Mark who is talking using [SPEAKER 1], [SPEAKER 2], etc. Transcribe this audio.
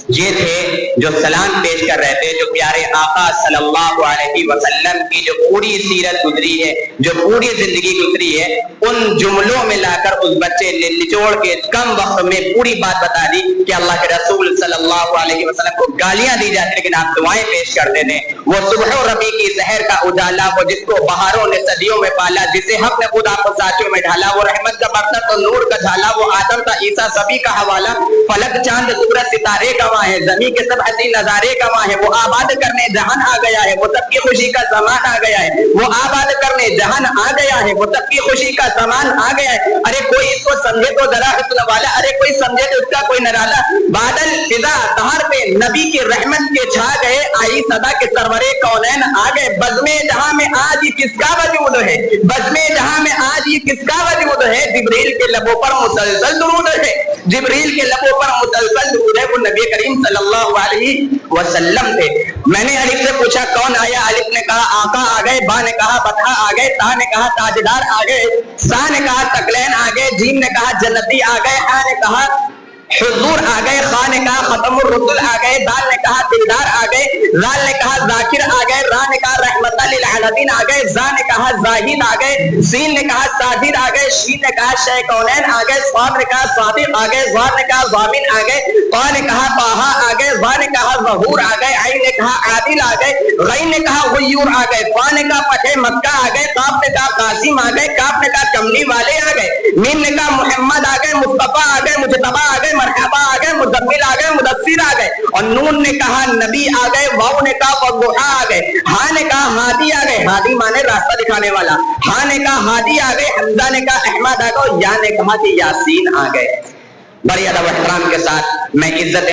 [SPEAKER 1] یہ تھے جو سلام پیش کر رہے تھے، جو پیارے آقا صلی اللہ علیہ وسلم کی جو پوری سیرت گزری ہے، جو پوری زندگی گزری ہے، ان جملوں میں لا کر اس بچے نے نچوڑ کے کم وقت میں پوری بات بتا دی کہ اللہ کے رسول صلی اللہ علیہ وسلم کو گالیاں دی جاتی لیکن آپ دعائیں پیش کرتے تھے۔ وہ صبح و ربیع کی سحر کا اجالا، وہ جس کو بہاروں نے صدیوں میں پالا، جسے حق نے خود آپ کو ساتھیوں میں ڈھالا، وہ رحمت کا برکت اور نور کا جھالا، وہ آدم کا عیسیٰ سبھی کا حوالہ، فلک چاند سورج ستارے گواہ ہے، زمین کے سب حسین نظارے گواہ ہے، وہ آباد کرنے جہان آ گیا ہے، وہ سب کی خوشی کا زمان آ گیا ہے، وہ آباد کرنے جہان آ گیا ہے، وہ سب کی خوشی کا زمان آ گیا ہے۔ ارے کوئی اس کو سمجھے تو ذرا حسن والا، ارے کوئی سمجھے تو اس کا کوئی نرالا، بادل فضا تہار پہ نبی کی رحمت کے چھا گئے، آئی صدا کے سرورے کونین آ گئے، بزم جہاں میں آج یہ کس کا وجود ہے، بزم جہاں میں آج یہ کس کا وجود ہے، جبریل کے لبوں پر مسلسل درود ہے، جبریل کے لبوں پر مسلسل درود ہے، وہ نبی کریم صلی اللہ علیہ وسلم تھے۔ میں نے الف سے پوچھا کون آیا، الف نے کہا آقا آ گئے، با نے کہا بطحا آ گئے، تا نے کہا تاجدار آ گئے، سا نے کہا تقلین آ گئے، جیم نے کہا جنتی آ گئے، ہا نے کہا حضور آ گئے، خا نے کہا ختم الرسل آ گئے، دال نے کہا دلدار آ گئے، زال نے کہا ذاکر آ گئے، را نے کہا رحمت للعالمین آ گئے، زا نے کہا زاہد آ گئے، سین نے کہا ساجد آ گئے، شین نے کہا شے کونین آ گئے، صاد نے کہا صادق آ گئے، زار نے کہا ضامن آ گئے، قا نے کہا طٰہٰ آ گئے، ظا نے کہا ظہور آ گئے، عین نے کہا عادل آ گئے، غین نے کہا غیور آ گئے، فا نے کہا فتح مکہ آ گئے، قاف نے کہا قاسم آ گئے، کاف نے کہا کملی والے آ گئے، میم نے کہا محمد آ گئے، مصطفیٰ آ گئے، مجتبیٰ آ گئے، مرحبا آ گئے، مدبر آ گئے، مدثر آ گئے، اور نون نے کہا نبی آ گئے، واو نے کہا والضحیٰ آ گئے، ہاں نے کہا ہادی آ گئے، ہادی مانے راستہ دکھانے والا، ہاں نے کہا ہادی آ گئے، حمزہ نے کہا احمد آ گئے، یا نے کہا کہ یاسین آ گئے۔ بڑی ادب و احترام کے ساتھ میں عزت